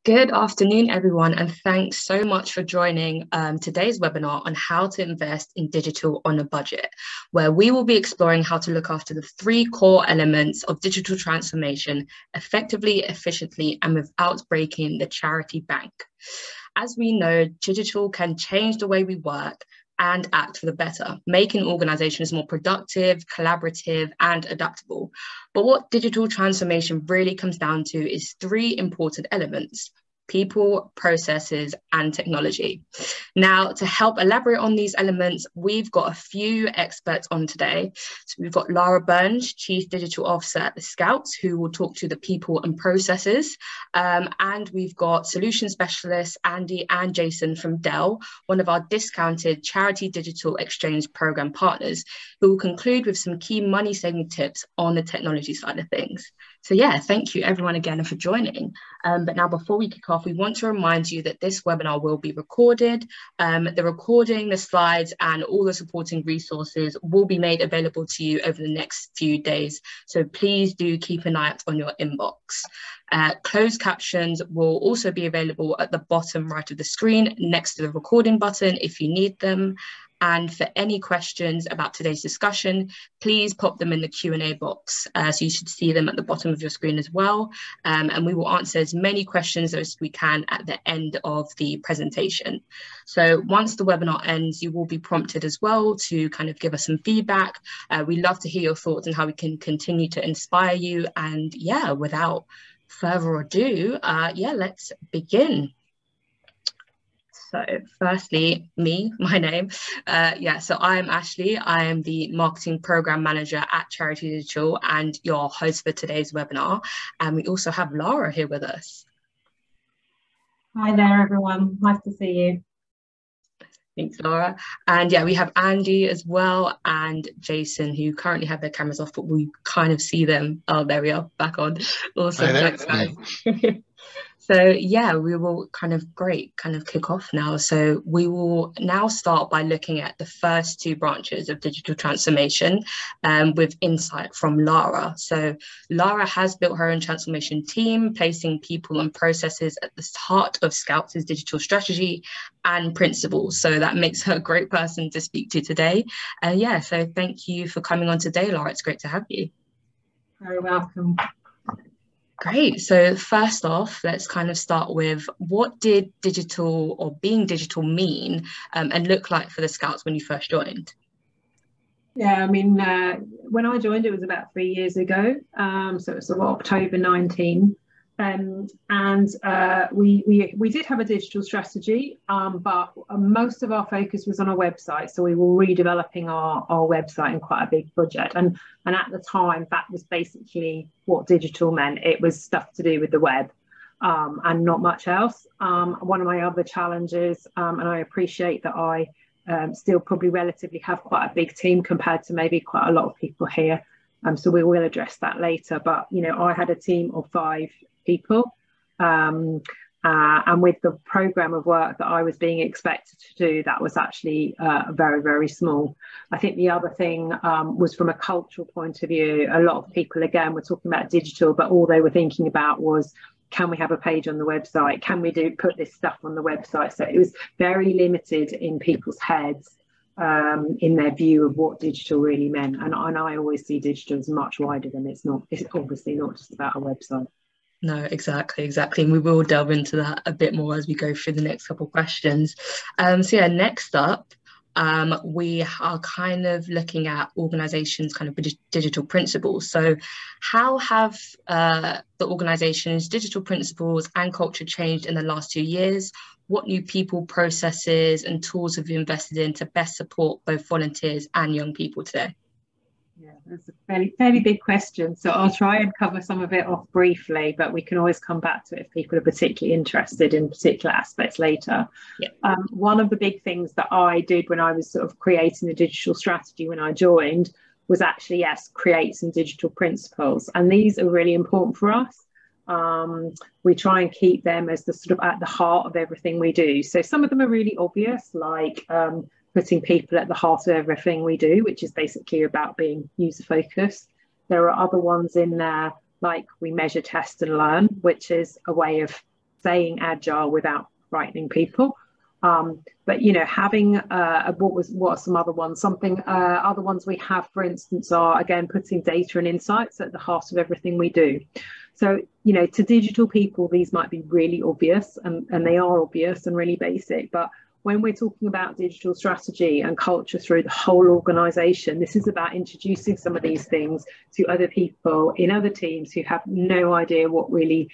Good afternoon, everyone, and thanks so much for joining today's webinar on how to invest in digital on a budget, where we will be exploring how to look after the three core elements of digital transformation effectively, efficiently, and without breaking the charity bank. As we know, digital can change the way we work and act for the better, making organizations more productive, collaborative, and adaptable. But what digital transformation really comes down to is three important elements: people, processes, and technology. Now, to help elaborate on these elements, we've got a few experts on today. So we've got Lara Burns, Chief Digital Officer at the Scouts, who will talk to the people and processes. And we've got Solution Specialists, Andy and Jason from Dell, one of our discounted charity digital exchange program partners, who will conclude with some key money-saving tips on the technology side of things. So yeah, thank you everyone again for joining. But now before we kick off, we want to remind you that this webinar will be recorded. The recording, the slides, and all the supporting resources will be made available to you over the next few days. So please do keep an eye out on your inbox. Closed captions will also be available at the bottom right of the screen next to the recording button if you need them. And for any questions about today's discussion, please pop them in the Q&A box. So you should see them at the bottom of your screen as well. And we will answer as many questions as we can at the end of the presentation. So once the webinar ends, you will be prompted as well to kind of give us some feedback. We love to hear your thoughts on how we can continue to inspire you. And yeah, without further ado, let's begin. So firstly, my name. So I'm Ashley. I am the Marketing Program Manager at Charity Digital and your host for today's webinar. And we also have Lara here with us. Hi there, everyone. Nice to see you. Thanks, Laura. And yeah, we have Andy as well and Jason, who currently have their cameras off, but we kind of see them. Oh, there we are, back on. Awesome, thanks guys. So yeah, we will kind of kick off now. So we will now start by looking at the first two branches of digital transformation with insight from Lara. So Lara has built her own transformation team, placing people and processes at the heart of Scouts' digital strategy and principles. So that makes her a great person to speak to today. And so thank you for coming on today, Lara. It's great to have you. Very welcome. Great. So first off, let's kind of start with what did digital or being digital mean and look like for the Scouts when you first joined? Yeah, I mean, when I joined, it was about 3 years ago. So it's October 19. We did have a digital strategy, but most of our focus was on a website. So we were redeveloping our website in quite a big project. And at the time, that was basically what digital meant. It was stuff to do with the web and not much else. One of my other challenges, and I appreciate that I still probably relatively have quite a big team compared to maybe quite a lot of people here. So we will address that later. But, I had a team of 5 people. And with the program of work that I was being expected to do, that was actually very, very small. I think the other thing was from a cultural point of view, a lot of people, again, were talking about digital, but all they were thinking about was, can we have a page on the website? Can we put this stuff on the website? So it was very limited in people's heads in their view of what digital really meant. And I always see digital as much wider than it's obviously not just about a website. No, exactly. And we will delve into that a bit more as we go through the next couple of questions. Next up, we are kind of looking at organizations' kind of digital principles. So how have the organization's digital principles and culture changed in the last 2 years? What new people, processes and tools have you invested in to best support both volunteers and young people today? Yeah, that's a fairly big question. So I'll try and cover some of it off briefly, but we can always come back to it if people are particularly interested in particular aspects later. Yeah. One of the big things that I did when I was sort of creating the digital strategy when I joined was actually, create some digital principles. And these are really important for us. We try and keep them as the sort of at the heart of everything we do. So some of them are really obvious, like putting people at the heart of everything we do, which is basically about being user focused. There are other ones in there, like we measure, test and learn, which is a way of saying agile without frightening people. But having what are some other ones? Other ones we have, for instance, are again putting data and insights at the heart of everything we do. So to digital people, these might be really obvious, and they are obvious and really basic. But when we're talking about digital strategy and culture through the whole organization, this is about introducing some of these things to other people in other teams who have no idea what really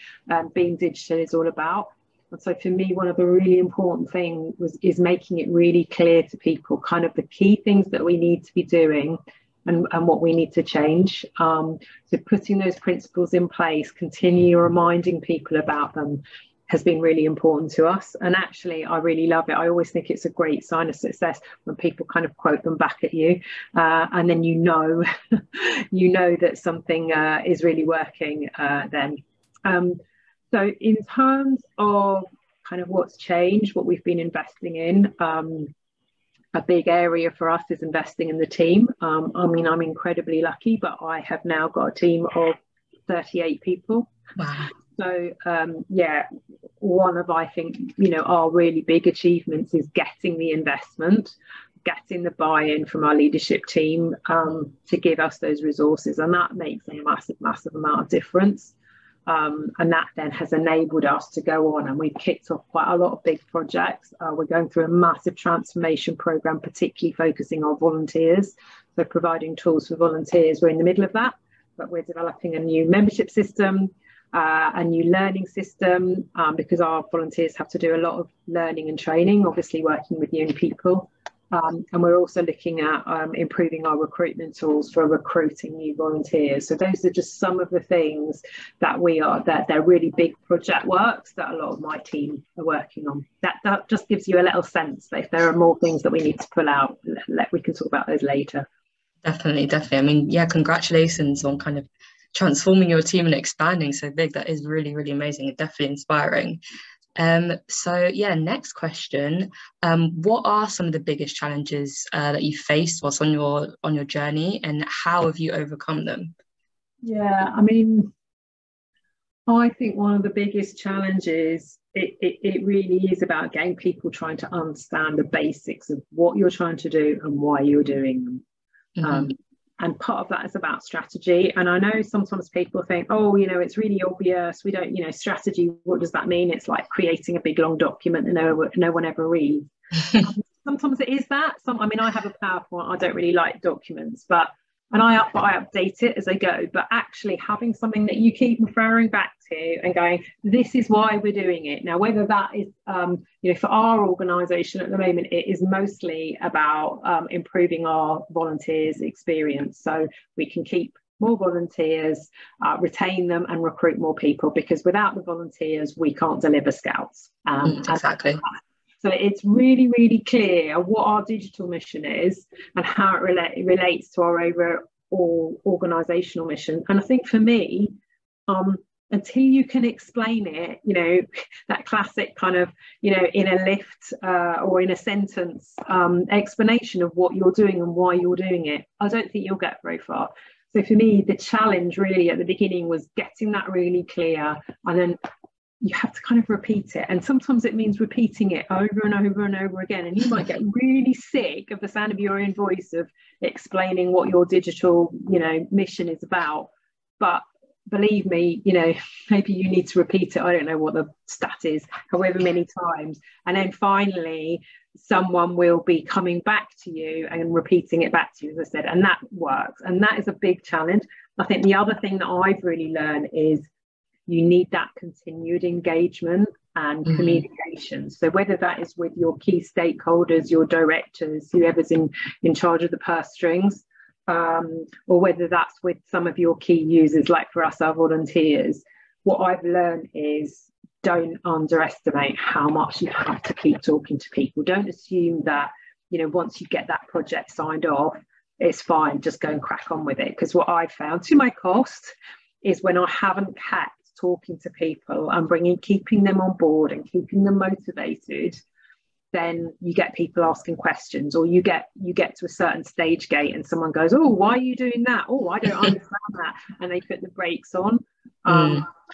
being digital is all about. And so for me, one of the really important things is making it really clear to people kind of the key things that we need to be doing and what we need to change. So putting those principles in place, continue reminding people about them, has been really important to us. And actually, I really love it. I always think it's a great sign of success when people kind of quote them back at you, and then you know that something is really working then. So in terms of kind of what's changed, what we've been investing in, a big area for us is investing in the team. I mean, I'm incredibly lucky, but I have now got a team of 38 people. Wow. So one of, I think, our really big achievements is getting the investment, getting the buy-in from our leadership team to give us those resources, and that makes a massive amount of difference. And that then has enabled us to go on, and we've kicked off quite a lot of big projects. We're going through a massive transformation program, particularly focusing on volunteers, so providing tools for volunteers. We're in the middle of that, but we're developing a new membership system, a new learning system, because our volunteers have to do a lot of learning and training, obviously working with young people. And we're also looking at improving our recruitment tools for recruiting new volunteers. So those are just some of the things that they're really big project works that a lot of my team are working on. That just gives you a little sense that if there are more things that we need to pull out, we can talk about those later. Definitely. I mean, yeah, congratulations on kind of transforming your team and expanding so big. That is really, really amazing and definitely inspiring. So yeah, next question. What are some of the biggest challenges that you faced whilst on your journey, and how have you overcome them? Yeah, I mean, I think one of the biggest challenges, it really is about getting people trying to understand the basics of what you're trying to do and why you're doing them. Mm-hmm. And part of that is about strategy. And I know sometimes people think, oh, it's really obvious. We don't, strategy, what does that mean? It's like creating a big long document that no one ever reads. Sometimes it is that. I have a PowerPoint. I don't really like documents, but I update it as I go. But actually having something that you keep referring back to and going, this is why we're doing it. Now, whether that is, for our organisation at the moment, it is mostly about improving our volunteers' experience, so we can keep more volunteers, retain them, and recruit more people. Because without the volunteers, we can't deliver Scouts. Exactly. So it's really, really clear what our digital mission is and how it relates to our overall organisational mission. And I think for me, until you can explain it, that classic kind of, in a lift or in a sentence explanation of what you're doing and why you're doing it, I don't think you'll get very far. So for me, the challenge really at the beginning was getting that really clear, and then you have to kind of repeat it, and sometimes it means repeating it over and over and over again, and you might get really sick of the sound of your own voice of explaining what your digital mission is about. But believe me, maybe you need to repeat it, I don't know what the stat is, however many times, and then finally someone will be coming back to you and repeating it back to you, as I said, and that works. And that is a big challenge. I think the other thing that I've really learned is you need that continued engagement and communication. So whether that is with your key stakeholders, your directors, whoever's in charge of the purse strings, or whether that's with some of your key users, like for us, our volunteers, what I've learned is don't underestimate how much you have to keep talking to people. Don't assume that, once you get that project signed off, it's fine, just go and crack on with it. Because what I've found to my cost is when I haven't kept talking to people and keeping them on board and keeping them motivated, then you get people asking questions, or you get to a certain stage gate and someone goes, oh, why are you doing that? Oh, I don't understand that. And they put the brakes on.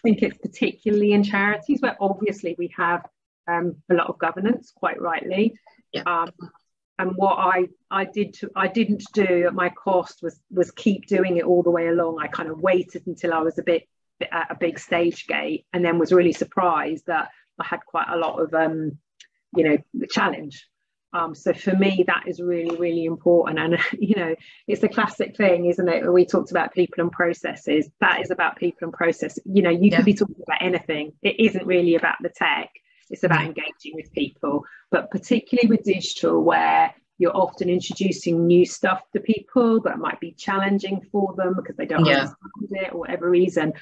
think it's particularly in charities where obviously we have a lot of governance, quite rightly. Yeah. And what I didn't do at my cost was keep doing it all the way along. I kind of waited until I was at a big stage gate, and then was really surprised that I had quite a lot of the challenge. So for me, that is really, really important. And, it's a classic thing, isn't it? We talked about people and processes. That is about people and process. You could be talking about anything. It isn't really about the tech. It's about engaging with people. But particularly with digital, where you're often introducing new stuff to people that might be challenging for them because they don't understand it or whatever reason.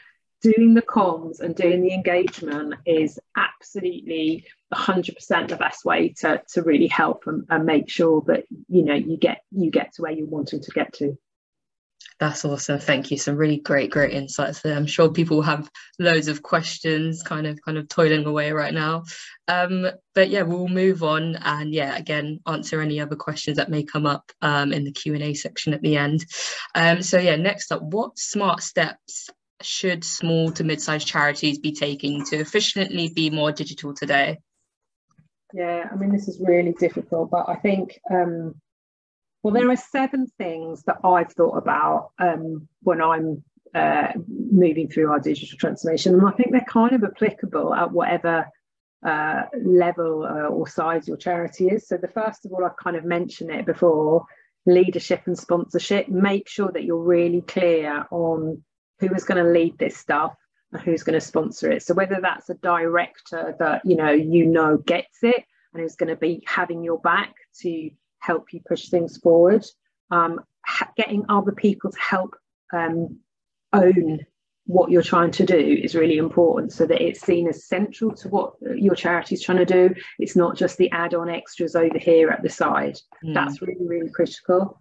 Doing the comms and doing the engagement is absolutely 100% the best way to really help and make sure that you get to where you're wanting to get to. That's awesome. Thank you. Some really great insights there. I'm sure people have loads of questions kind of toiling away right now. But yeah, we'll move on and again, answer any other questions that may come up in the Q&A section at the end. So next up, what smart steps should small to mid-sized charities be taking to efficiently be more digital today? Yeah, I mean, this is really difficult, but I think, there are 7 things that I've thought about when I'm moving through our digital transformation. And I think they're kind of applicable at whatever level or size your charity is. So the first of all, I've kind of mentioned it before, leadership and sponsorship. Make sure that you're really clear on who is going to lead this stuff and who's going to sponsor it. So whether that's a director that gets it and is going to be having your back to help you push things forward, getting other people to help own what you're trying to do is really important, so that it's seen as central to what your charity is trying to do. It's not just the add-on extras over here at the side. That's really, really critical.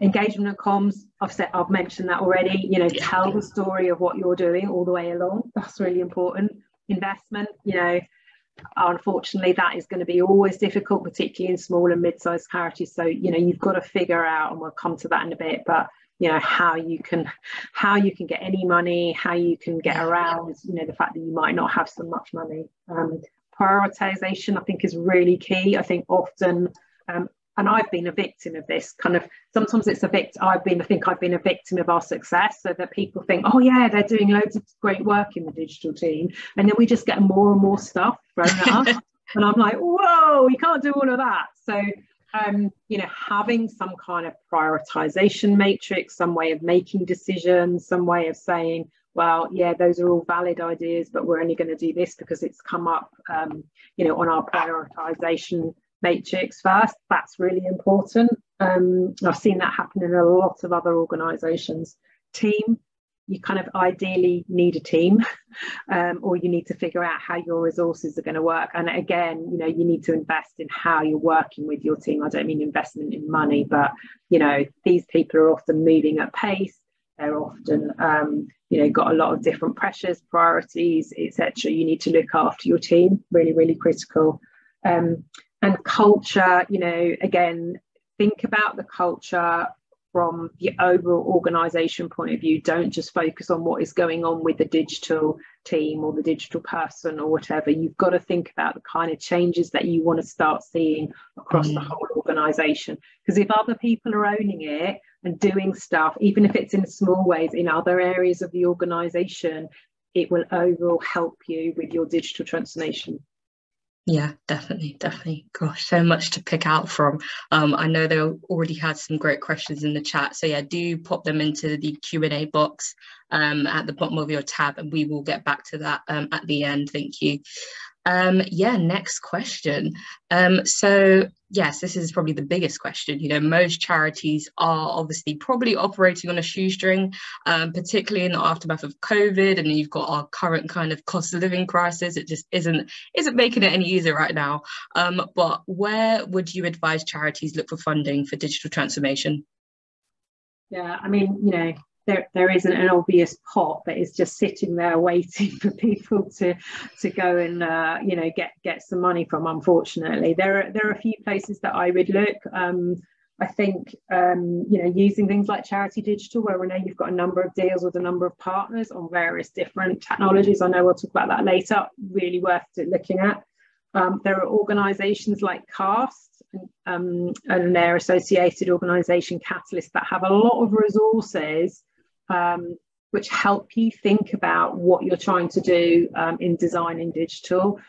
Engagement and comms, I've mentioned that already. Tell the story of what you're doing all the way along. That's really important. Investment, unfortunately, that is going to be always difficult, particularly in small and mid-sized charities. So you've got to figure out, and we'll come to that in a bit, but how you can get any money, how you can get around the fact that you might not have so much money. Prioritization, I think, is really key. I think often and I've been a victim of this kind of, sometimes it's I've been a victim of our success, so that people think, oh yeah, they're doing loads of great work in the digital team, and then we just get more and more stuff thrown at us. And I'm like, whoa, we can't do all of that. So having some kind of prioritization matrix, some way of making decisions, some way of saying, well, yeah, those are all valid ideas, but we're only going to do this because it's come up on our prioritization matrix first. That's really important. I've seen that happen in a lot of other organizations. Team, you kind of ideally need a team, or you need to figure out how your resources are going to work. And again, you need to invest in how you're working with your team. I don't mean investment in money, but these people are often moving at pace. They're often got a lot of different pressures, priorities, etc. You need to look after your team. Really, really critical. And culture, again, think about the culture from the overall organisation point of view. Don't just focus on what is going on with the digital team or the digital person or whatever. You've got to think about the kind of changes that you want to start seeing across the whole organisation. Because if other people are owning it and doing stuff, even if it's in small ways in other areas of the organisation, it will overall help you with your digital transformation. Yeah, definitely. Gosh, so much to pick out from. I know they already had some great questions in the chat, so yeah, do pop them into the Q&A box at the bottom of your tab, and we will get back to that at the end. Thank you. Next question. So yes, this is probably the biggest question. Most charities are obviously probably operating on a shoestring, particularly in the aftermath of COVID, and you've got our current kind of cost of living crisis. It just isn't making it any easier right now. But where would you advise charities look for funding for digital transformation? Yeah, I mean, there isn't an obvious pot that is just sitting there waiting for people to go and get some money from. Unfortunately, there are a few places that I would look. I think, using things like Charity Digital, where we know you've got a number of deals with a number of partners on various different technologies. I know we'll talk about that later, really worth looking at. There are organisations like CAST and their associated organisation Catalyst that have a lot of resources which help you think about what you're trying to do in design in digital.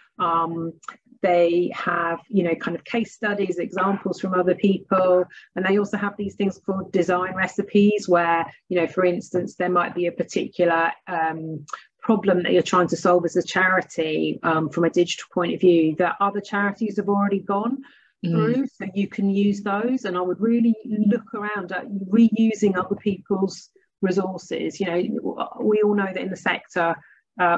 They have, kind of case studies, examples from other people, and they also have these things called design recipes where, for instance, there might be a particular problem that you're trying to solve as a charity from a digital point of view that other charities have already gone through, so you can use those. And I would really look around at reusing other people's resources. We all know that in the sector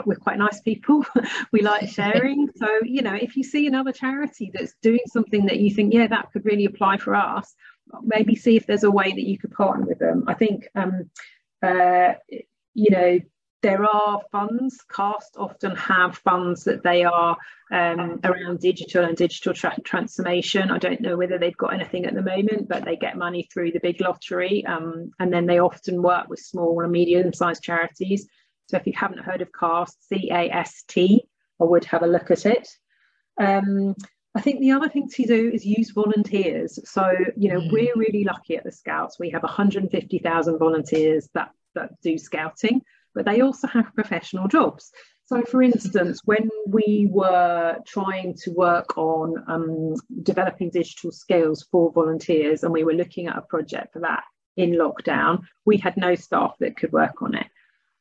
we're quite nice people. We like sharing. So, if you see another charity that's doing something that you think, yeah, that could really apply for us, maybe see if there's a way that you could partner with them. I think, there are funds. CAST often have funds that they are around digital and digital transformation. I don't know whether they've got anything at the moment, but they get money through the big lottery. And then they often work with small and medium-sized charities. So if you haven't heard of CAST, C-A-S-T, I would have a look at it. I think the other thing to do is use volunteers. So, we're really lucky at the Scouts. We have 150,000 volunteers that do scouting, but they also have professional jobs. So, for instance, when we were trying to work on developing digital skills for volunteers, and we were looking at a project for that in lockdown, we had no staff that could work on it.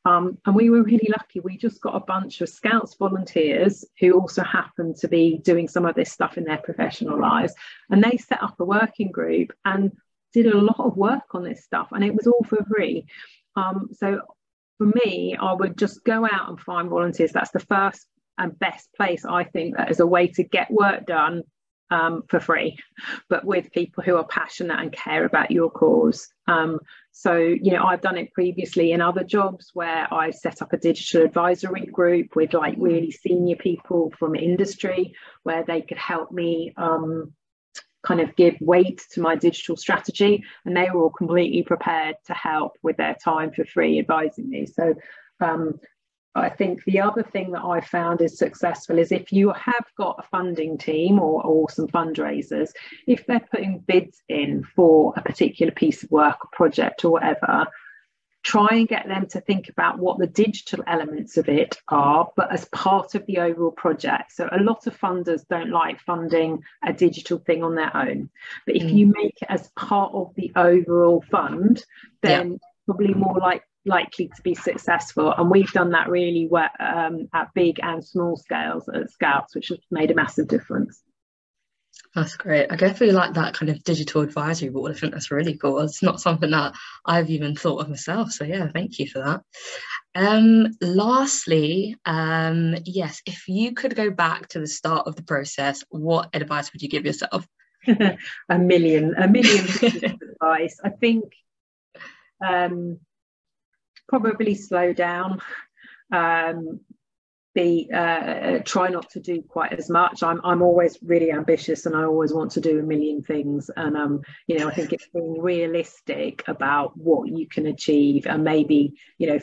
And we were really lucky. We just got a bunch of Scouts volunteers who also happened to be doing some of this stuff in their professional lives. And they set up a working group and did a lot of work on this stuff. And it was all for free. So for me, I would just go out and find volunteers. That's the first and best place, I think, that is a way to get work done for free, but with people who are passionate and care about your cause. So, I've done it previously in other jobs where I set up a digital advisory group with like really senior people from industry where they could help me kind of give weight to my digital strategy, and they were all completely prepared to help with their time for free advising me. So I think the other thing that I found is successful is if you have got a funding team or some fundraisers, if they're putting bids in for a particular piece of work or project or whatever, try and get them to think about what the digital elements of it are, but as part of the overall project. So a lot of funders don't like funding a digital thing on their own, but if you make it as part of the overall fund, then probably more likely to be successful. And we've done that really well at big and small scales at Scouts, which has made a massive difference. That's great. I definitely like that kind of digital advisory board. I think that's really cool. It's not something that I've even thought of myself. So yeah, thank you for that. Lastly, yes, if you could go back to the start of the process, what advice would you give yourself? a million pieces of advice. I think probably slow down, try not to do quite as much. I'm always really ambitious and I always want to do a million things, and I think it's being realistic about what you can achieve and maybe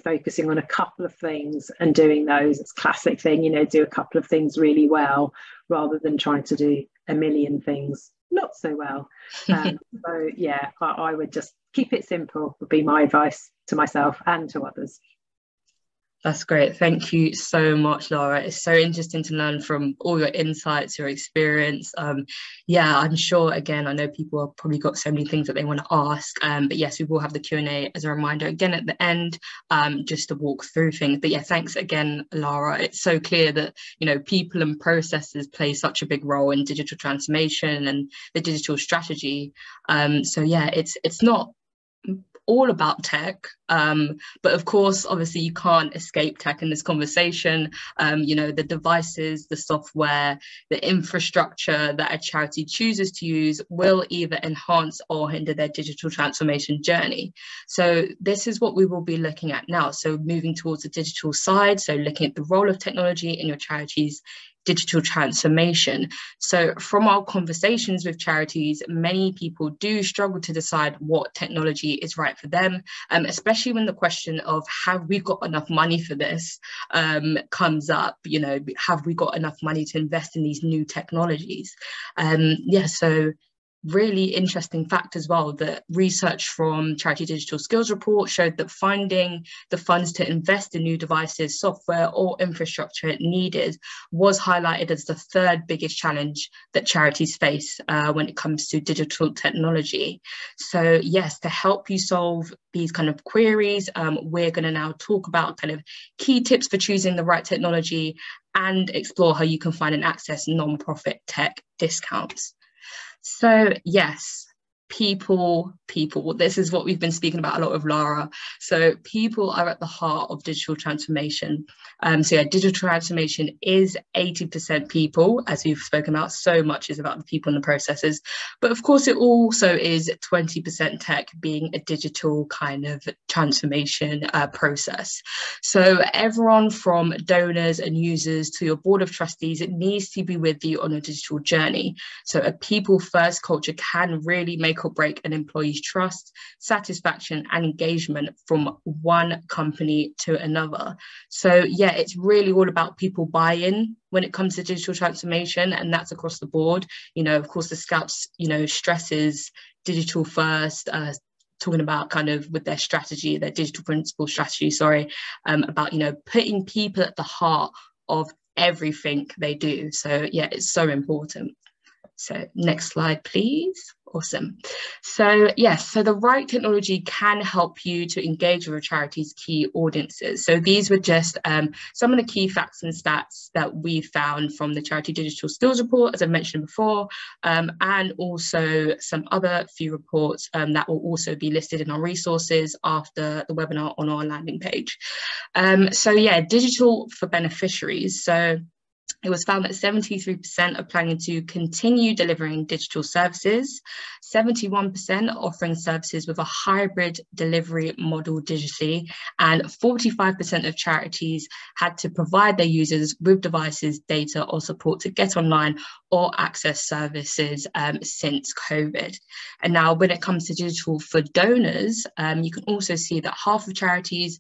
focusing on a couple of things and doing those. It's classic thing, do a couple of things really well rather than trying to do a million things not so well. So yeah, I would just keep it simple would be my advice to myself and to others. That's great. Thank you so much, Laura. It's so interesting to learn from all your insights, your experience. Yeah, I'm sure, again, I know people have probably got so many things that they want to ask, but yes, we will have the Q&A as a reminder again at the end, just to walk through things. But yeah, thanks again, Laura. It's so clear that, people and processes play such a big role in digital transformation and the digital strategy. So yeah, it's not all about tech, but of course, obviously you can't escape tech in this conversation. The devices, the software, the infrastructure that a charity chooses to use will either enhance or hinder their digital transformation journey. So this is what we will be looking at now. So moving towards the digital side, so looking at the role of technology in your charity's digital transformation. So from our conversations with charities, many people do struggle to decide what technology is right for them, especially when the question of have we got enough money for this comes up. You know, have we got enough money to invest in these new technologies? So really interesting fact as well that research from Charity Digital Skills Report showed that finding the funds to invest in new devices, software or infrastructure needed was highlighted as the third biggest challenge that charities face when it comes to digital technology. So yes, to help you solve these kind of queries, we're going to now talk about kind of key tips for choosing the right technology and explore how you can find and access non-profit tech discounts. So yes, people, this is what we've been speaking about a lot with Lara. So people are at the heart of digital transformation. Digital transformation is 80% people, as we've spoken about. So much is about the people and the processes, but of course it also is 20% tech, being a digital kind of transformation process. So everyone from donors and users to your board of trustees, it needs to be with you on a digital journey. So a people first culture can really make or break an employee's trust, satisfaction and engagement from one company to another. So yeah, it's really all about people buy-in when it comes to digital transformation, and that's across the board. You know, of course the Scouts, you know, stresses digital first, talking about kind of with their strategy, their digital principle strategy, about, you know, putting people at the heart of everything they do. So yeah, it's so important. So next slide, please. Awesome. So yes, so the right technology can help you to engage with a charity's key audiences. So these were just some of the key facts and stats that we found from the Charity Digital Skills Report, as I mentioned before, and also some other few reports that will also be listed in our resources after the webinar on our landing page. Digital for beneficiaries. So it was found that 73% are planning to continue delivering digital services, 71% are offering services with a hybrid delivery model digitally, and 45% of charities had to provide their users with devices, data or support to get online or access services since COVID. And now when it comes to digital for donors, you can also see that half of charities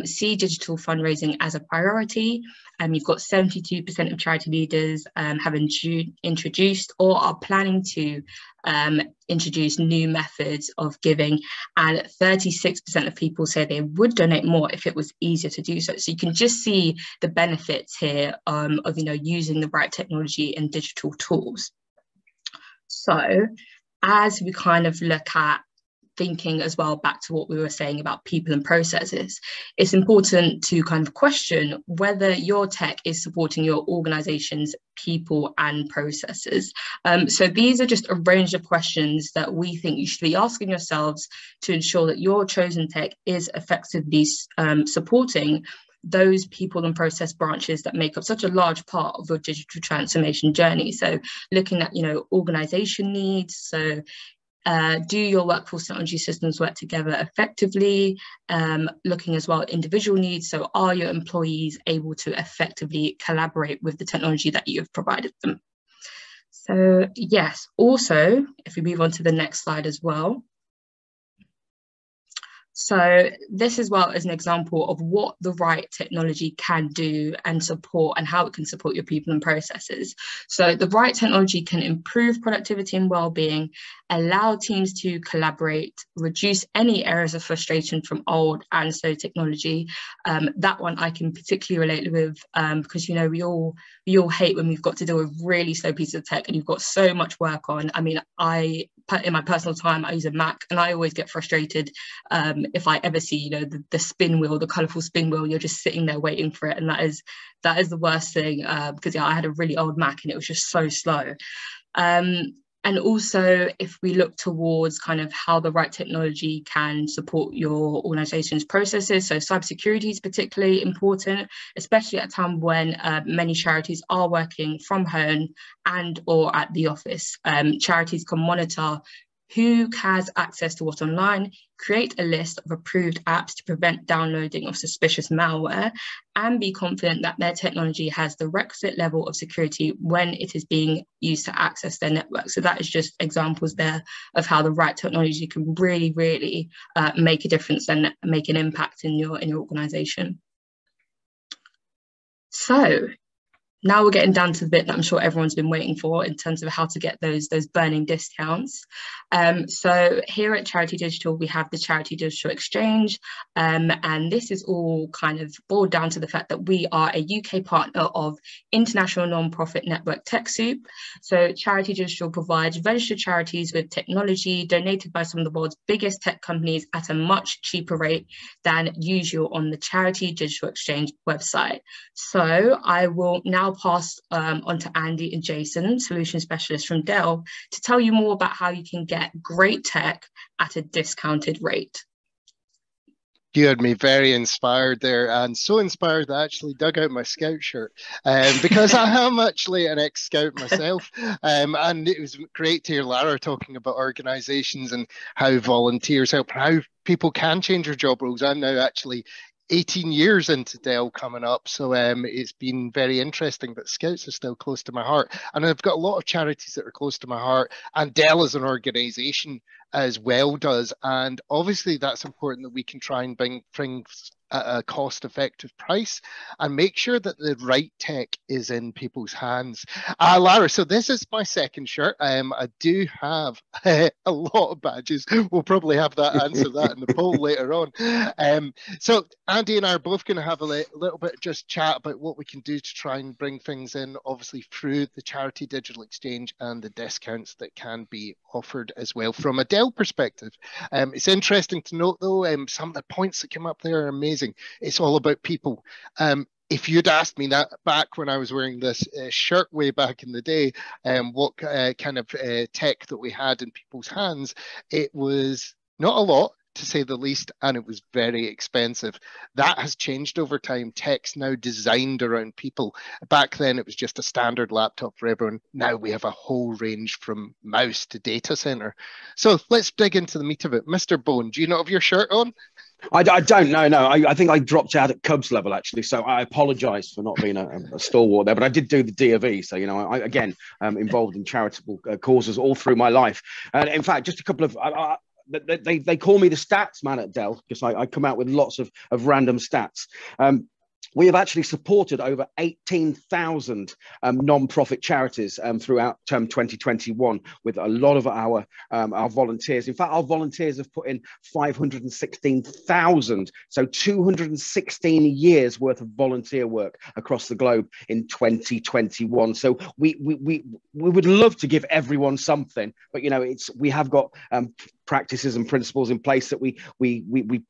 see digital fundraising as a priority. You've got 72% of charity leaders have introduced or are planning to introduce new methods of giving, and 36% of people say they would donate more if it was easier to do so. So you can just see the benefits here of, you know, using the right technology and digital tools. So as we kind of look at thinking as well back to what we were saying about people and processes, it's important to kind of question whether your tech is supporting your organization's people and processes. So these are just a range of questions that we think you should be asking yourselves to ensure that your chosen tech is effectively supporting those people and process branches that make up such a large part of your digital transformation journey. So looking at, you know, organization needs. So do your workforce technology systems work together effectively? Looking as well at individual needs. So are your employees able to effectively collaborate with the technology that you have provided them? So yes, also, if we move on to the next slide as well. So this as well is an example of what the right technology can do and support, and how it can support your people and processes. So the right technology can improve productivity and well-being, allow teams to collaborate, reduce any areas of frustration from old and slow technology. That one I can particularly relate with because, you know, we all hate when we've got to deal with really slow pieces of tech and you've got so much work on. I mean, in my personal time, I use a Mac and I always get frustrated if I ever see, you know, the spin wheel, the colourful spin wheel, you're just sitting there waiting for it. And that is the worst thing because yeah, I had a really old Mac and it was just so slow. And also, if we look towards kind of how the right technology can support your organization's processes, so cybersecurity is particularly important, especially at a time when many charities are working from home and or at the office. Charities can monitor who has access to what online, create a list of approved apps to prevent downloading of suspicious malware, and be confident that their technology has the requisite level of security when it is being used to access their network. So that is just examples there of how the right technology can really, really make a difference and make an impact in your organization. So now we're getting down to the bit that I'm sure everyone's been waiting for in terms of how to get those burning discounts. So here at Charity Digital, we have the Charity Digital Exchange, and this is all kind of boiled down to the fact that we are a UK partner of international non-profit network TechSoup. So Charity Digital provides registered charities with technology donated by some of the world's biggest tech companies at a much cheaper rate than usual on the Charity Digital Exchange website. So I will now pass on to Andy and Jason, solution specialists from Dell, to tell you more about how you can get great tech at a discounted rate. You had me very inspired there, and so inspired that I actually dug out my scout shirt because I am actually an ex-scout myself. And it was great to hear Lara talking about organisations and how volunteers help, how people can change their job roles. I'm now actually 18 years into Dell coming up, so it's been very interesting, but Scouts are still close to my heart, and I've got a lot of charities that are close to my heart, and Dell as an organisation as well does, and obviously that's important that we can try and bring at a cost-effective price and make sure that the right tech is in people's hands. Lara, so this is my second shirt. I do have a lot of badges. We'll probably have that answer that in the poll later on. So Andy and I are both going to have a little bit just chat about what we can do to try and bring things in, obviously through the Charity Digital Exchange and the discounts that can be offered as well from a Dell perspective. It's interesting to note though, some of the points that came up there are amazing. It's all about people. If you'd asked me that back when I was wearing this shirt way back in the day, what kind of tech that we had in people's hands, it was not a lot, to say the least, and it was very expensive. That has changed over time. Tech's now designed around people. Back then, it was just a standard laptop for everyone. Now we have a whole range from mouse to data center. So let's dig into the meat of it. Mr. Bone, do you not have your shirt on? I don't know. No, I think I dropped out at Cubs level, actually. So I apologise for not being a stalwart there. But I did do the D of E. So, you know, I again, involved in charitable causes all through my life. And in fact, just a couple of... They call me the stats man at Dell because I come out with lots of random stats. We have actually supported over 18,000 non-profit charities throughout 2021 with a lot of our volunteers. In fact, our volunteers have put in 516,000, so 216 years worth of volunteer work across the globe in 2021. So we would love to give everyone something, but you know, we have got practices and principles in place that we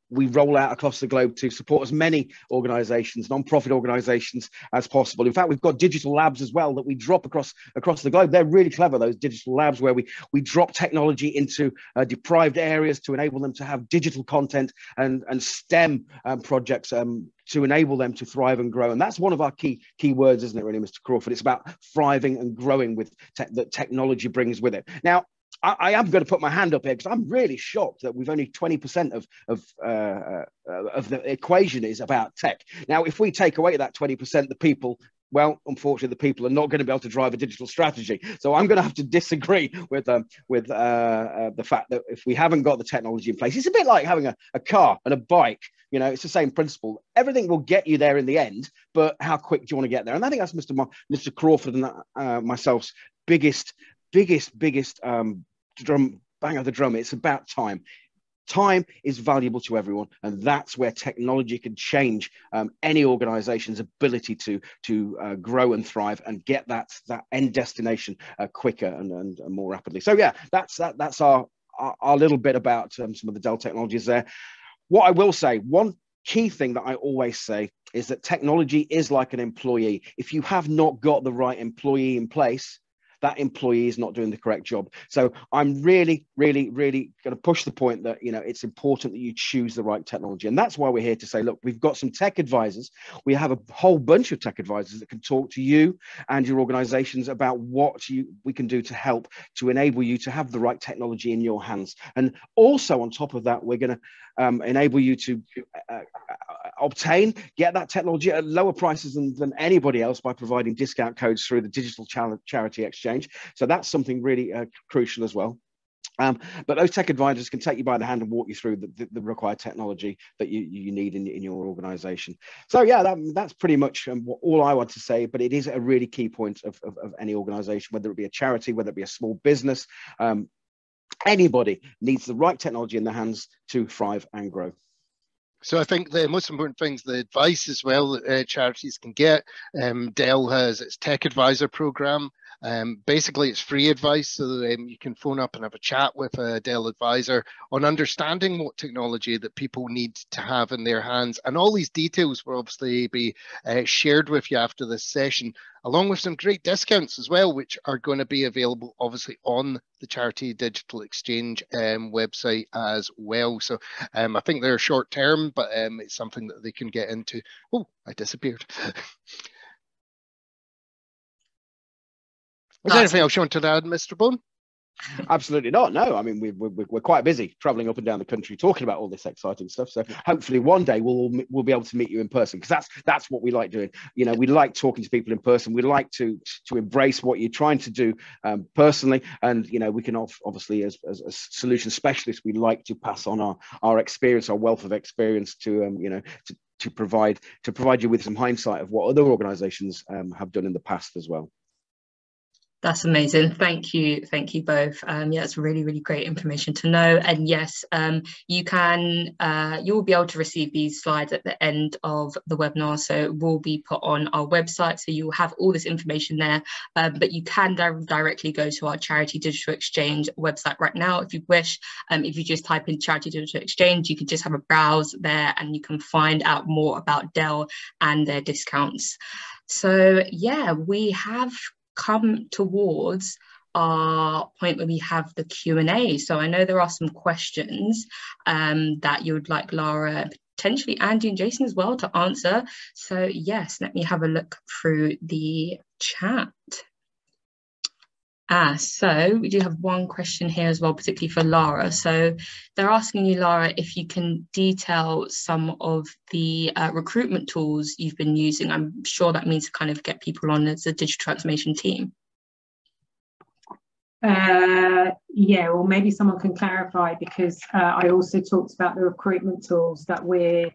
roll out across the globe to support as many organizations, non-profit organizations as possible. In fact, we've got digital labs as well that we drop across the globe. They're really clever, those digital labs, where we drop technology into deprived areas to enable them to have digital content and STEM projects to enable them to thrive and grow. And that's one of our key words, isn't it, really, Mr. Crawford? It's about thriving and growing with that technology brings with it. Now, I am going to put my hand up here because I'm really shocked that we've only 20% of the equation is about tech. Now, if we take away that 20%, the people, well, unfortunately, the people are not going to be able to drive a digital strategy. So I'm going to have to disagree with the fact that if we haven't got the technology in place, it's a bit like having a car and a bike. You know, it's the same principle. Everything will get you there in the end, but how quick do you want to get there? And I think that's Mr. Crawford and myself's biggest drum, bang of the drum. It's about time. Time is valuable to everyone, and that's where technology can change any organization's ability to grow and thrive and get that end destination quicker and more rapidly. So yeah, that's our little bit about some of the Dell technologies there. What I will say, one key thing that I always say is that technology is like an employee. If you have not got the right employee in place, that employee is not doing the correct job. So I'm really going to push the point that, you know, it's important that you choose the right technology. And that's why we're here to say, look, we've got some tech advisors. We have a whole bunch of tech advisors that can talk to you and your organizations about what we can do to help to enable you to have the right technology in your hands. And also on top of that, we're going to enable you to get that technology at lower prices than anybody else by providing discount codes through the digital charity exchange. So that's something really crucial as well. But those tech advisors can take you by the hand and walk you through the required technology that you need in your organization. So yeah, that's pretty much all I want to say, but it is a really key point of any organization, whether it be a charity, whether it be a small business. Anybody needs the right technology in their hands to thrive and grow. So I think the most important thing is the advice as well that charities can get. Dell has its Tech Advisor program. Basically, it's free advice, so you can phone up and have a chat with a Dell advisor on understanding what technology that people need to have in their hands. And all these details will obviously be shared with you after this session, along with some great discounts as well, which are going to be available obviously on the Charity Digital Exchange website as well. So I think they're short term, but it's something that they can get into. Oh, I disappeared. Was there anything else you wanted to add, Mr. Bone? Absolutely not. No, I mean, we're quite busy traveling up and down the country talking about all this exciting stuff. So hopefully one day we'll be able to meet you in person, because that's what we like doing. You know, we like talking to people in person. We like to embrace what you're trying to do personally. And, you know, we can obviously, as solution specialists, we like to pass on our experience, our wealth of experience to to provide you with some hindsight of what other organizations have done in the past as well. That's amazing. Thank you both. Yeah, it's really, really great information to know. And yes, you will be able to receive these slides at the end of the webinar, so it will be put on our website, so you'll have all this information there. But you can directly go to our Charity Digital Exchange website right now if you wish. If you just type in Charity Digital Exchange, you can just have a browse there and you can find out more about Dell and their discounts. So yeah, we have come towards our point where we have the Q&A. So I know there are some questions that you would like Lara, potentially Andy and Jason as well, to answer. So yes, let me have a look through the chat. So we do have one question here as well, particularly for Lara. So they're asking you, Lara, if you can detail some of the recruitment tools you've been using. I'm sure that means to kind of get people on as a digital transformation team. Yeah, or maybe someone can clarify, because I also talked about the recruitment tools that we're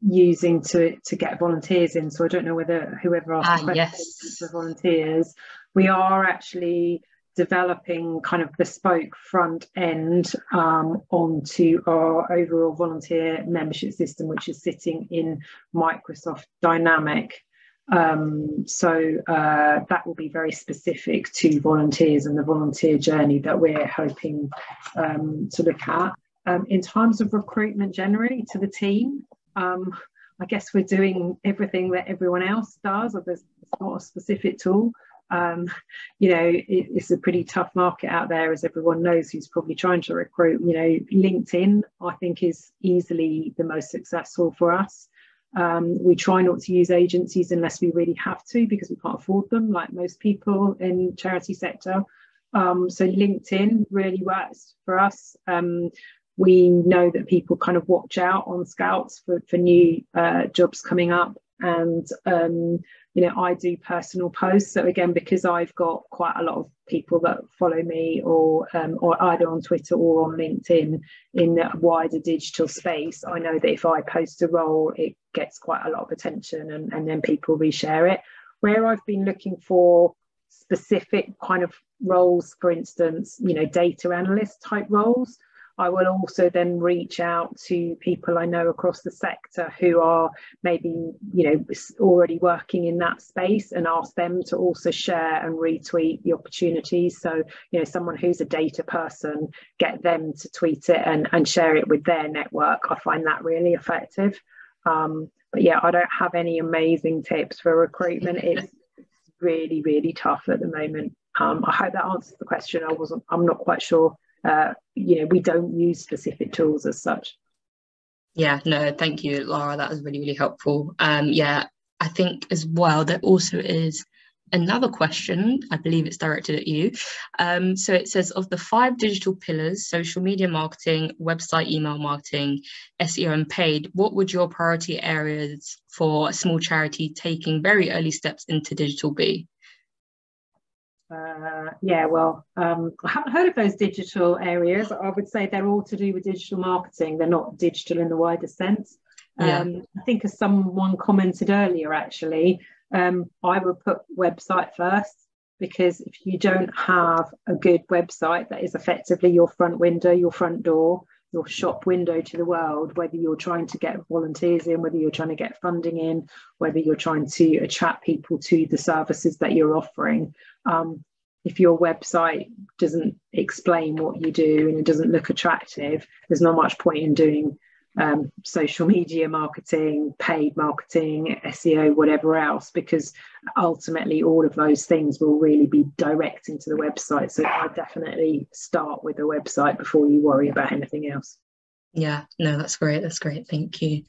using to get volunteers in. So I don't know whether whoever asked the question for volunteers. We are actually developing kind of bespoke front end onto our overall volunteer membership system, which is sitting in Microsoft Dynamic. So that will be very specific to volunteers and the volunteer journey that we're hoping to look at. In terms of recruitment generally to the team, I guess we're doing everything that everyone else does, or there's not a specific tool. You know, it's a pretty tough market out there, as everyone knows who's probably trying to recruit. You know, LinkedIn, I think, is easily the most successful for us. We try not to use agencies unless we really have to, because we can't afford them, like most people in charity sector. So LinkedIn really works for us. We know that people kind of watch out on Scouts for new jobs coming up. And, you know, I do personal posts. So again, because I've got quite a lot of people that follow me or either on Twitter or on LinkedIn in the wider digital space, I know that if I post a role, it gets quite a lot of attention and then people reshare it. Where I've been looking for specific kind of roles, for instance, you know, data analyst type roles, I will also then reach out to people I know across the sector who are maybe, you know, already working in that space, and ask them to also share and retweet the opportunities. So, you know, someone who's a data person, get them to tweet it and share it with their network. I find that really effective. But yeah, I don't have any amazing tips for recruitment. It's really, really tough at the moment. I hope that answers the question. I'm not quite sure. We don't use specific tools as such. Yeah, no, thank you, Laura. That was really, really helpful. Yeah, I think as well, there also is another question. I believe it's directed at you. So it says, of the 5 digital pillars, social media marketing, website email marketing, SEO and paid, what would your priority areas for a small charity taking very early steps into digital be? I haven't heard of those digital areas. I would say they're all to do with digital marketing. They're not digital in the wider sense. I think, as someone commented earlier, actually, I would put website first, because if you don't have a good website that is effectively your front window, your front door, your shop window to the world, whether you're trying to get volunteers in, whether you're trying to get funding in, whether you're trying to attract people to the services that you're offering, if your website doesn't explain what you do and it doesn't look attractive, there's not much point in doing social media marketing, paid marketing, SEO, whatever else, because ultimately all of those things will really be direct into the website. So I definitely start with the website before you worry about anything else. Yeah, no, that's great. That's great. Thank you.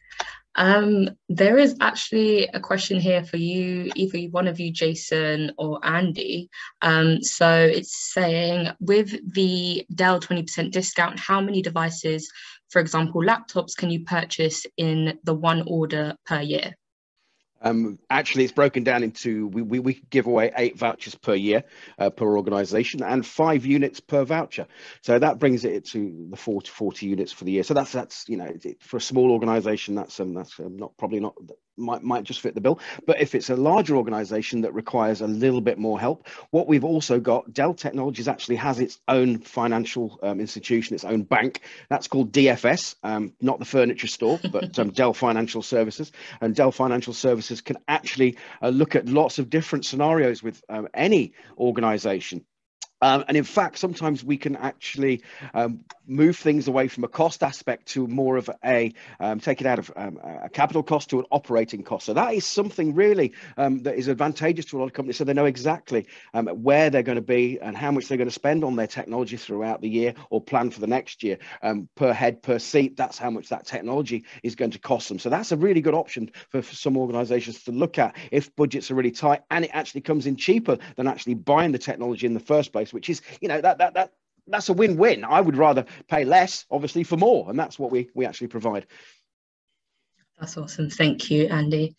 There is actually a question here for you, either one of you, Jason or Andy. So it's saying, with the Dell 20% discount, how many devices, for example, laptops, can you purchase in the one order per year? Actually, it's broken down into, we give away 8 vouchers per year per organisation, and 5 units per voucher. So that brings it to the 40 units for the year. So that's for a small organisation, that's might just fit the bill. But if it's a larger organisation that requires a little bit more help, what we've also got, Dell Technologies actually has its own financial institution, its own bank. That's called DFS, not the furniture store, but Dell Financial Services. And Dell Financial Services can actually look at lots of different scenarios with any organisation. And in fact, sometimes we can actually move things away from a cost aspect to more of take it out of a capital cost to an operating cost. So that is something really that is advantageous to a lot of companies. So they know exactly where they're going to be and how much they're going to spend on their technology throughout the year, or plan for the next year. Per head, per seat, that's how much that technology is going to cost them. So that's a really good option for some organizations to look at if budgets are really tight, and it actually comes in cheaper than actually buying the technology in the first place, which is, that's a win-win. I would rather pay less, obviously, for more, and that's what we actually provide. That's awesome. Thank you, Andy.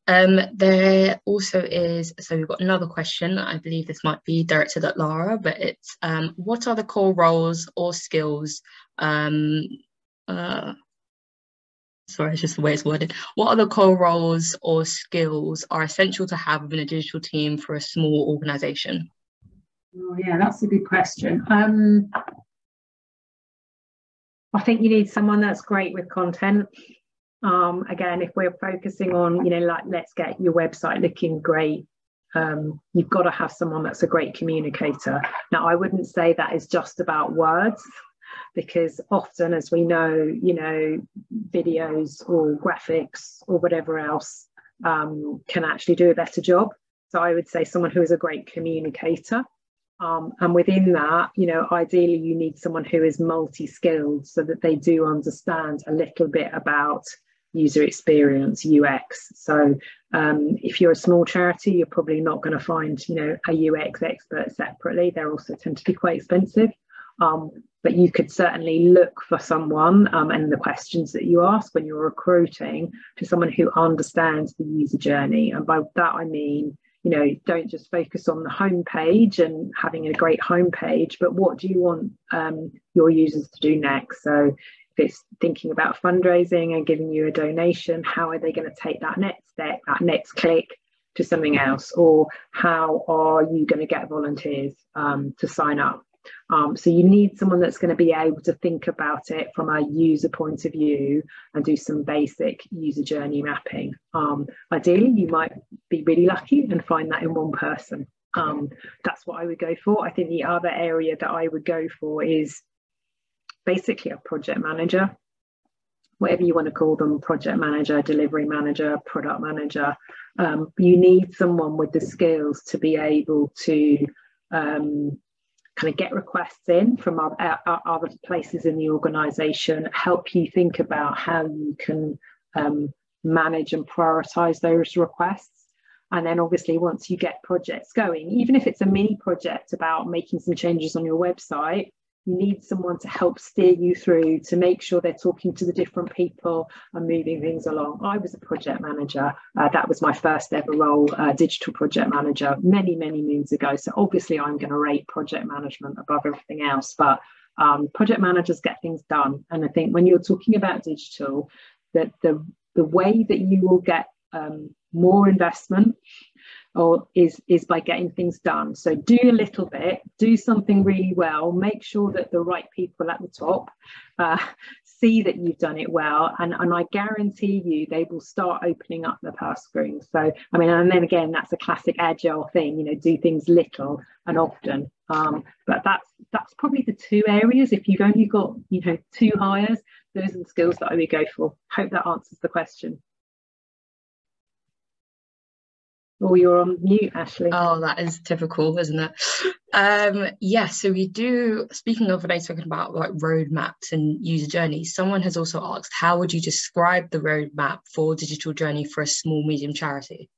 There also is, so we've got another question. I believe this might be directed at Lara, but it's, what are the core roles or skills? Sorry, it's just the way it's worded. What are the core roles or skills are essential to have within a digital team for a small organization? Oh, yeah, that's a good question. I think you need someone that's great with content. Again, if we're focusing on, let's get your website looking great, you've got to have someone that's a great communicator. Now, I wouldn't say that is just about words, because often, as we know, videos or graphics or whatever else can actually do a better job. So I would say someone who is a great communicator. And within that, ideally you need someone who is multi-skilled, so that they do understand a little bit about user experience, UX. So if you're a small charity, you're probably not going to find, a UX expert separately. They also tend to be quite expensive. But you could certainly look for someone, and the questions that you ask when you're recruiting, to someone who understands the user journey. And by that, I mean, don't just focus on the homepage and having a great homepage, but what do you want your users to do next? So if it's thinking about fundraising and giving you a donation, how are they going to take that next step, that next click to something else? Or how are you going to get volunteers to sign up? So you need someone that's going to be able to think about it from a user point of view and do some basic user journey mapping. Ideally, you might be really lucky and find that in one person. That's what I would go for. I think the other area that I would go for is basically a project manager. whatever you want to call them, project manager, delivery manager, product manager, you need someone with the skills to be able to kind of get requests in from other places in the organisation, help you think about how you can manage and prioritise those requests. And then obviously once you get projects going, even if it's a mini project about making some changes on your website, you need someone to help steer you through, to make sure they're talking to the different people and moving things along. I was a project manager. That was my first ever role, digital project manager, many moons ago. So obviously I'm going to rate project management above everything else, but project managers get things done. And I think when you're talking about digital, that the way that you will get more investment is by getting things done. So do a little bit, do something really well, make sure that the right people at the top see that you've done it well, and I guarantee you they will start opening up the purse strings. So I mean, and then again, that's a classic agile thing, you know, do things little and often. But that's probably the two areas. If you've only got, you know, 2 hires, those are the skills that I would go for. Hope that answers the question. Oh, you're on mute, Ashley. Oh, that is typical, isn't it? Yes, so we do, speaking of today, talking about like roadmaps and user journeys, someone has also asked, how would you describe the roadmap for digital journey for a small, medium charity?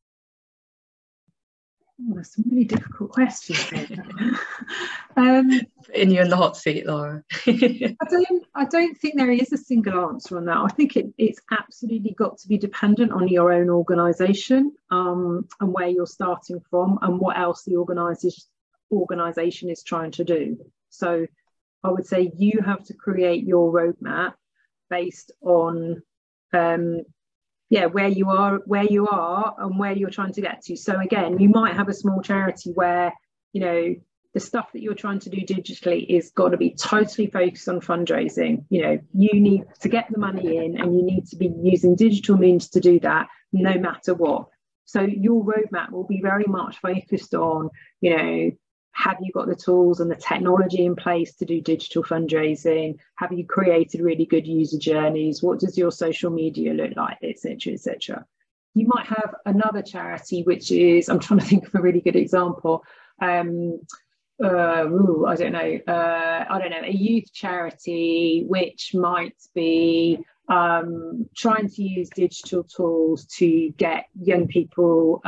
Oh, that's some really difficult questions. Putting you in the hot seat, Laura. I don't think there is a single answer on that. I think it's absolutely got to be dependent on your own organisation and where you're starting from and what else the organisation is trying to do. So I would say you have to create your roadmap based on where you are and where you're trying to get to. So again, you might have a small charity where, you know, the stuff that you're trying to do digitally is got to be totally focused on fundraising. You know, you need to get the money in and you need to be using digital means to do that no matter what. So your roadmap will be very much focused on, you know, have you got the tools and the technology in place to do digital fundraising? Have you created really good user journeys? What does your social media look like, etc., etc.? You might have another charity, which is, I'm trying to think of a really good example. I don't know, a youth charity, which might be trying to use digital tools to get young people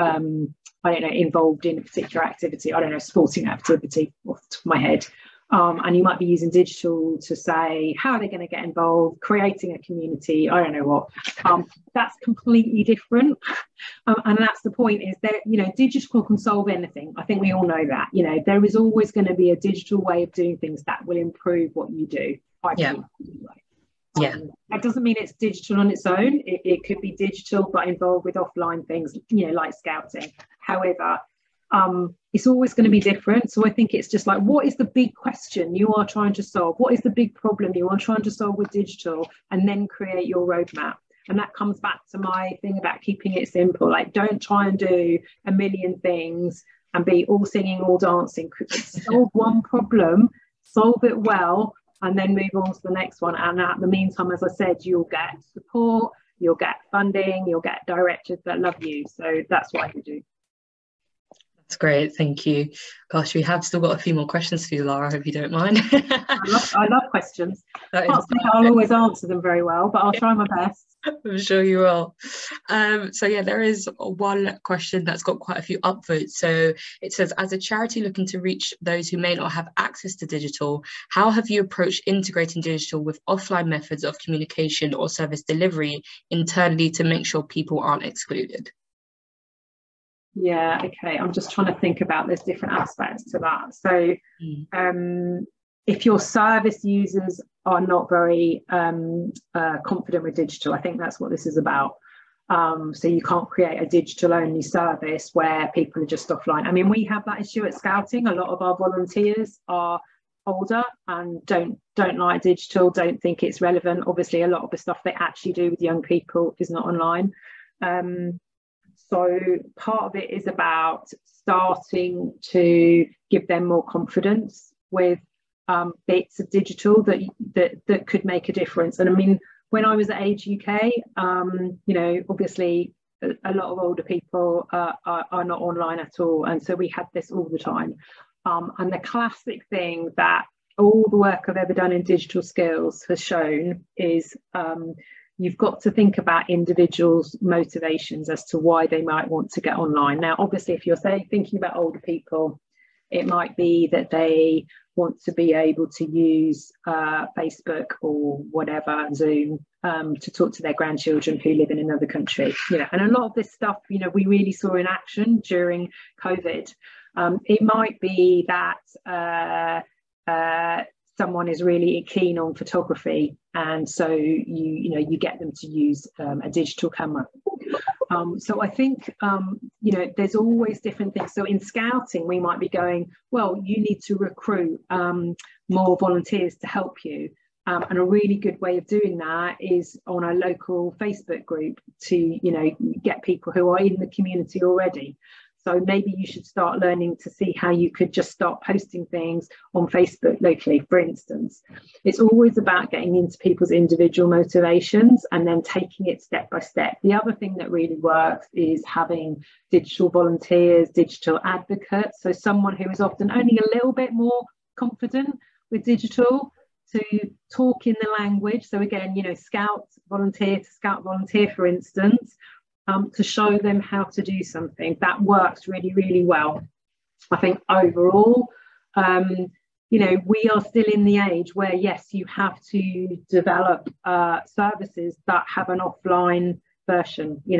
involved in a particular activity, sporting activity off the top of my head. And you might be using digital to say, how are they going to get involved, creating a community, I don't know what. That's completely different. And that's the point, is that, you know, digital can solve anything. I think we all know that. You know, there is always going to be a digital way of doing things that will improve what you do. That doesn't mean it's digital on its own. It could be digital but involved with offline things, you know, like scouting. However, it's always going to be different. So I think it's just like, what is the big question you are trying to solve? What is the big problem you are trying to solve with digital? And then create your roadmap. And that comes back to my thing about keeping it simple. Like, don't try and do a million things and be all singing, all dancing. Solve one problem, solve it well, and then move on to the next one. And at the meantime, as I said, you'll get support, you'll get funding, you'll get directors that love you. So that's what I do. That's great, thank you. Gosh, we have still got a few more questions for you, Laura. I hope you don't mind. I love questions. I can't say I'll always answer them very well, but I'll try my best. I'm sure you will. So yeah, there is one question that's got quite a few upvotes. So it says, as a charity looking to reach those who may not have access to digital, how have you approached integrating digital with offline methods of communication or service delivery internally to make sure people aren't excluded? Yeah, okay. I'm just trying to think about there's different aspects to that. So if your service users are not very confident with digital, I think that's what this is about. So you can't create a digital only service where people are just offline. I mean, we have that issue at Scouting. A lot of our volunteers are older and don't like digital, don't think it's relevant. Obviously, a lot of the stuff they actually do with young people is not online. So part of it is about starting to give them more confidence with bits of digital that could make a difference. And I mean, when I was at Age UK, you know, obviously a lot of older people are not online at all, and so we had this all the time. And the classic thing that all the work I've ever done in digital skills has shown is you've got to think about individuals' motivations as to why they might want to get online. Now, obviously, if you're thinking about older people, it might be that they want to be able to use Facebook or whatever, Zoom, to talk to their grandchildren who live in another country. You know, and a lot of this stuff, you know, we really saw in action during COVID. It might be that someone is really keen on photography, and so you get them to use a digital camera. So I think you know, there's always different things. So in scouting, we might be going, well, you need to recruit more volunteers to help you, and a really good way of doing that is on a local Facebook group to, you know, get people who are in the community already. So maybe you should start learning to see how you could just start posting things on Facebook locally, for instance. It's always about getting into people's individual motivations and then taking it step by step. The other thing that really works is having digital volunteers, digital advocates. So someone who is often only a little bit more confident with digital to talk in the language. So again, you know, scout volunteer, for instance, to show them how to do something. That works really, really well. I think overall, you know, we are still in the age where, yes, you have to develop services that have an offline version. You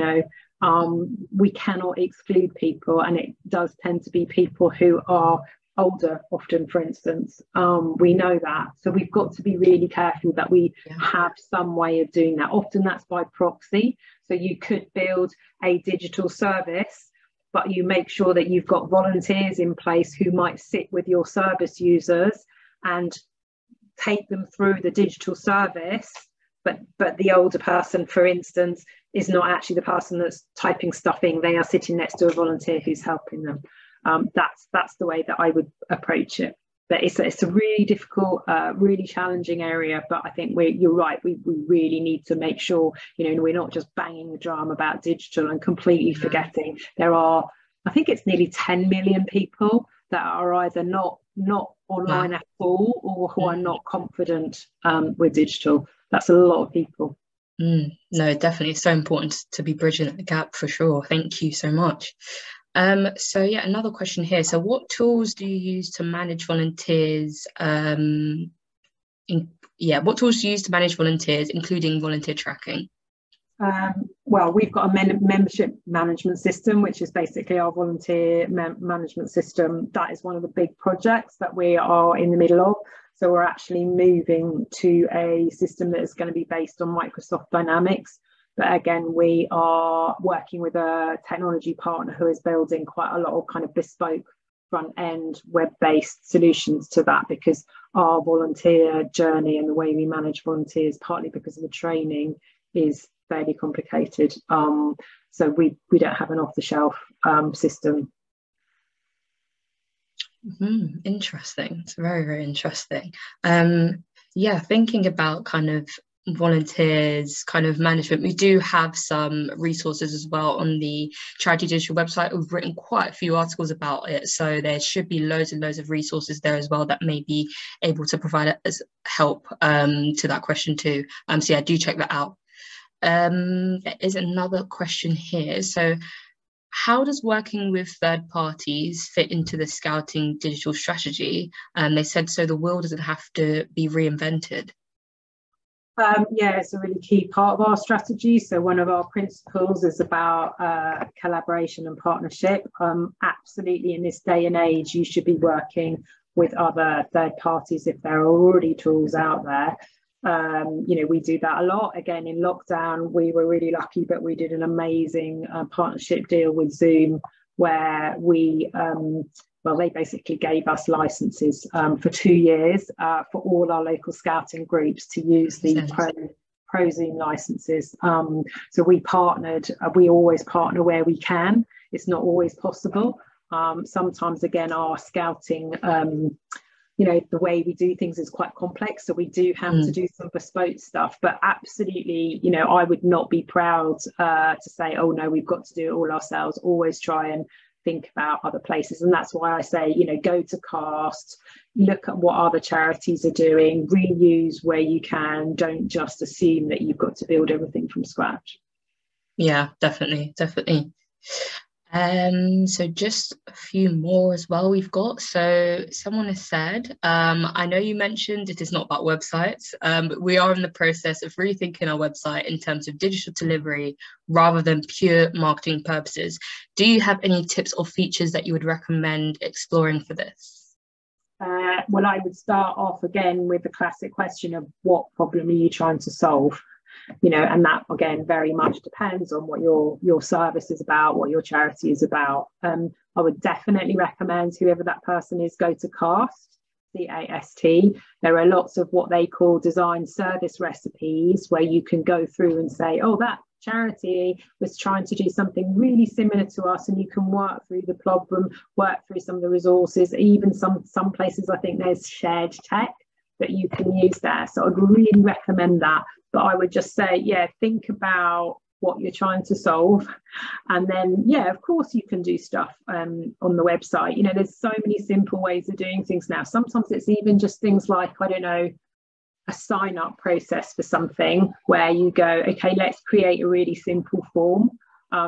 know, we cannot exclude people, and it does tend to be people who are older often, for instance. We know that, so we've got to be really careful that we have some way of doing that. Often that's by proxy, so you could build a digital service, but you make sure that you've got volunteers in place who might sit with your service users and take them through the digital service, but the older person, for instance, is not actually the person that's typing stuff in. They are sitting next to a volunteer who's helping them. That's the way that I would approach it. But it's a really difficult, really challenging area. But I think you're right. We really need to make sure, you know, we're not just banging the drum about digital and completely forgetting there are, I think it's nearly 10 million people that are either not online at all, or who are not confident with digital. That's a lot of people. No, definitely. It's so important to be bridging the gap, for sure. Thank you so much. So yeah, another question here. So what tools do you use to manage volunteers? What tools do you use to manage volunteers, including volunteer tracking? Well, we've got a membership management system, which is basically our volunteer management system. That is one of the big projects that we are in the middle of. So we're actually moving to a system that is going to be based on Microsoft Dynamics. But again, we are working with a technology partner who is building quite a lot of kind of bespoke front-end web-based solutions to that, because our volunteer journey and the way we manage volunteers, partly because of the training, is fairly complicated. So we don't have an off-the-shelf system. Interesting. It's very, very interesting. Yeah, thinking about kind of volunteers kind of management, we do have some resources as well on the Charity Digital website. We've written quite a few articles about it, so there should be loads and loads of resources there as well that may be able to provide as help to that question too. So yeah, do check that out. There is another question here. So how does working with third parties fit into the scouting digital strategy? They said, so the wheel doesn't have to be reinvented. Yeah, it's a really key part of our strategy. So one of our principles is about collaboration and partnership. Absolutely, in this day and age, you should be working with other third parties if there are already tools out there. You know, we do that a lot. Again, in lockdown, we were really lucky, but we did an amazing partnership deal with Zoom, where we well, they basically gave us licenses for 2 years for all our local scouting groups to use the pro Zoom licenses. So we partnered, we always partner where we can. It's not always possible. Sometimes, again, our scouting you know, the way we do things is quite complex, so we do have to do some bespoke stuff. But absolutely, you know, I would not be proud to say, oh no, we've got to do it all ourselves. Always try and think about other places, and that's why I say, you know, go to CAST, look at what other charities are doing, reuse where you can. Don't just assume that you've got to build everything from scratch. Yeah, definitely. So just a few more as well we've got. So someone has said, I know you mentioned it is not about websites, but we are in the process of rethinking our website in terms of digital delivery rather than pure marketing purposes. Do you have any tips or features that you would recommend exploring for this? Well, I would start off again with the classic question of what problem are you trying to solve? You know, and that again very much depends on what your service is about, what your charity is about. I would definitely recommend whoever that person is go to CAST, CAST. There are lots of what they call design service recipes where you can go through and say, oh, that charity was trying to do something really similar to us, and you can work through the problem, work through some of the resources. Even some places I think there's shared tech that you can use there, so I'd really recommend that. But I would just say, yeah, think about what you're trying to solve, and then yeah, of course you can do stuff on the website. You know, there's so many simple ways of doing things now. Sometimes it's even just things like, I don't know, a sign up process for something where you go, okay, let's create a really simple form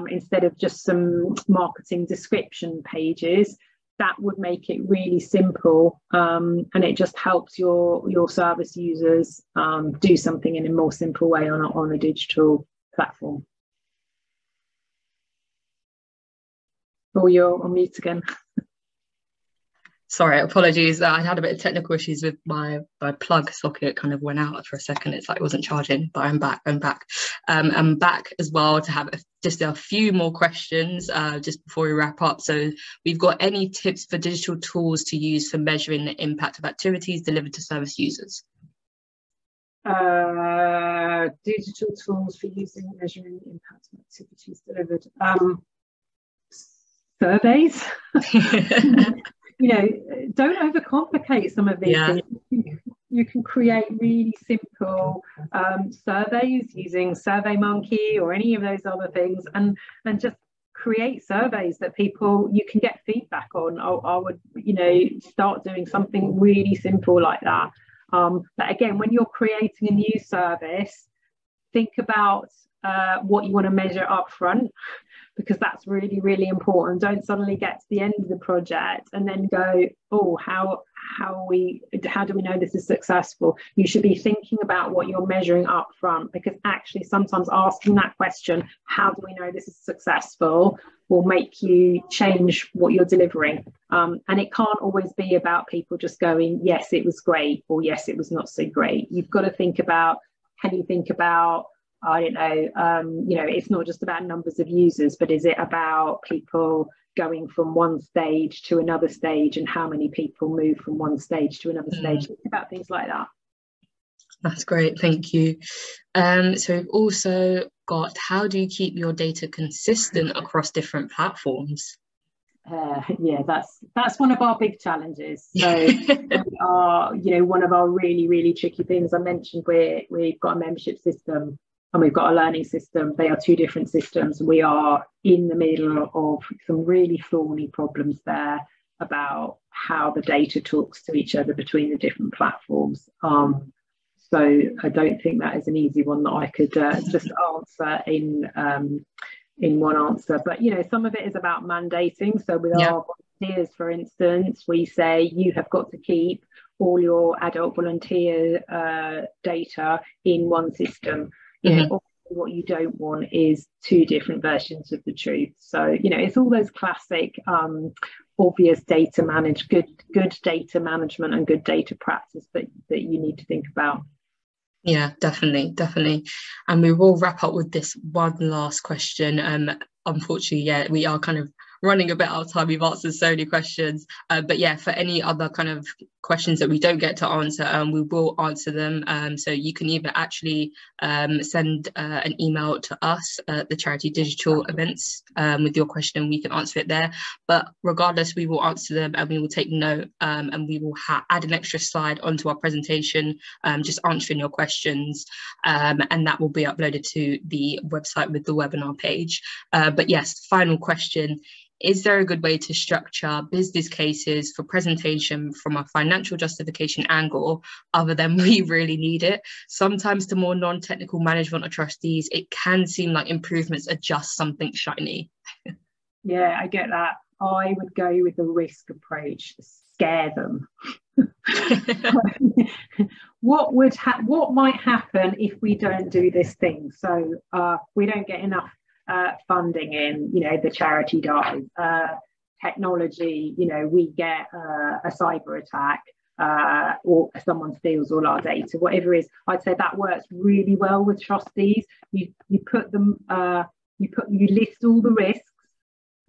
instead of just some marketing description pages. That would make it really simple, and it just helps your service users do something in a more simple way on a digital platform. Oh, you're on mute again. Sorry, apologies. I had a bit of technical issues with my plug socket. It kind of went out for a second. It's like it wasn't charging, but I'm back. I'm back as well to have just a few more questions just before we wrap up. So we've got any tips for digital tools to use for measuring the impact of activities delivered to service users? Digital tools for measuring the impact of activities delivered. Surveys. You know, don't overcomplicate some of these things. You can create really simple surveys using SurveyMonkey or any of those other things, and just create surveys that you can get feedback on. I would, you know, start doing something really simple like that. But again, when you're creating a new service, think about what you want to measure up front, because that's really, really important. Don't suddenly get to the end of the project and then go, oh, how do we know this is successful? You should be thinking about what you're measuring up front, because actually sometimes asking that question, how do we know this is successful, will make you change what you're delivering. And it can't always be about people just going, yes, it was great, or yes, it was not so great. You've got to think about, can you think about, I don't know, you know, it's not just about numbers of users, but is it about people going from one stage to another stage, and how many people move from one stage to another stage? Think about things like that. That's great, thank you. So we've also got, how do you keep your data consistent across different platforms? Yeah, that's one of our big challenges. So we are, you know, one of our really, really tricky things. I mentioned we've got a membership system and we've got a learning system. They are two different systems. We are in the middle of some really thorny problems there about how the data talks to each other between the different platforms. So I don't think that is an easy one that I could just answer in one answer. But, you know, some of it is about mandating. So with our volunteers, for instance, we say you have got to keep all your adult volunteer data in one system. You know, what you don't want is two different versions of the truth. So, you know, it's all those classic obvious data good data management and good data practice that you need to think about. Yeah, definitely. And we will wrap up with this one last question. Unfortunately, yeah, we are kind of running a bit out of time. We've answered so many questions, but yeah, for any other kind of questions that we don't get to answer, we will answer them. So you can either actually send an email to us at the Charity Digital events with your question, and we can answer it there. But regardless, we will answer them, and we will take note, and we will add an extra slide onto our presentation, just answering your questions, and that will be uploaded to the website with the webinar page. But yes, final question. Is there a good way to structure business cases for presentation from a financial justification angle other than we really need it? Sometimes to more non-technical management or trustees, it can seem like improvements are just something shiny. Yeah, I get that. I would go with the risk approach, scare them. What might happen if we don't do this thing? So we don't get enough funding in, the charity dies. Technology, we get a cyber attack, or someone steals all our data, whatever it is. I'd say that works really well with trustees. You put them, you list all the risks,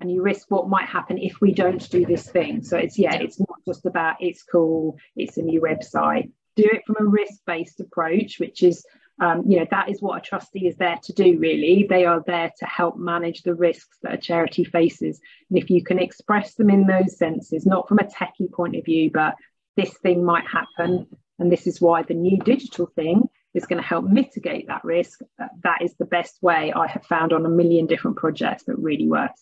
and you risk what might happen if we don't do this thing. So it's not just about it's cool, it's a new website. Do it from a risk-based approach, which is that is what a trustee is there to do, really. They are there to help manage the risks that a charity faces. And if you can express them in those senses, not from a techie point of view, but this thing might happen, and this is why the new digital thing is going to help mitigate that risk, that is the best way I have found on a million different projects that really works.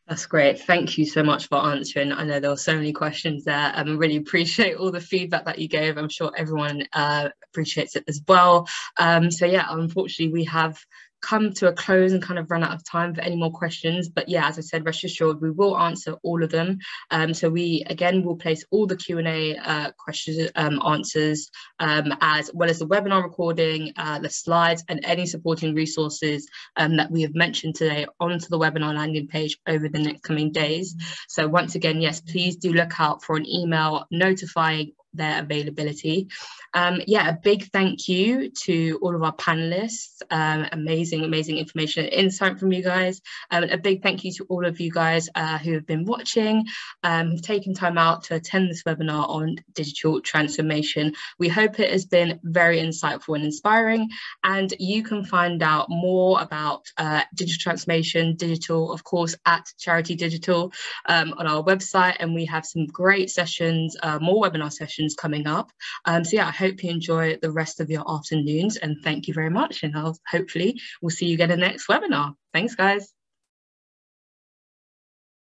That's great. Thank you so much for answering. I know there were so many questions there. I really appreciate all the feedback that you gave. I'm sure everyone appreciates it as well. So yeah, unfortunately, we have come to a close and kind of run out of time for any more questions. But yeah, as I said, rest assured, we will answer all of them. So we, again, will place all the Q&A questions, answers, as well as the webinar recording, the slides, and any supporting resources that we have mentioned today onto the webinar landing page over the next coming days. So once again, yes, please do look out for an email notifying their availability. A big thank you to all of our panelists. Amazing information and insight from you guys. A big thank you to all of you guys who have been watching, who've taken time out to attend this webinar on digital transformation. We hope it has been very insightful and inspiring, and you can find out more about digital transformation, digital, of course, at Charity Digital on our website, and we have some great sessions, more webinar sessions coming up. So yeah, I hope you enjoy the rest of your afternoons, and thank you very much, and hopefully we'll see you again in the next webinar. Thanks, guys.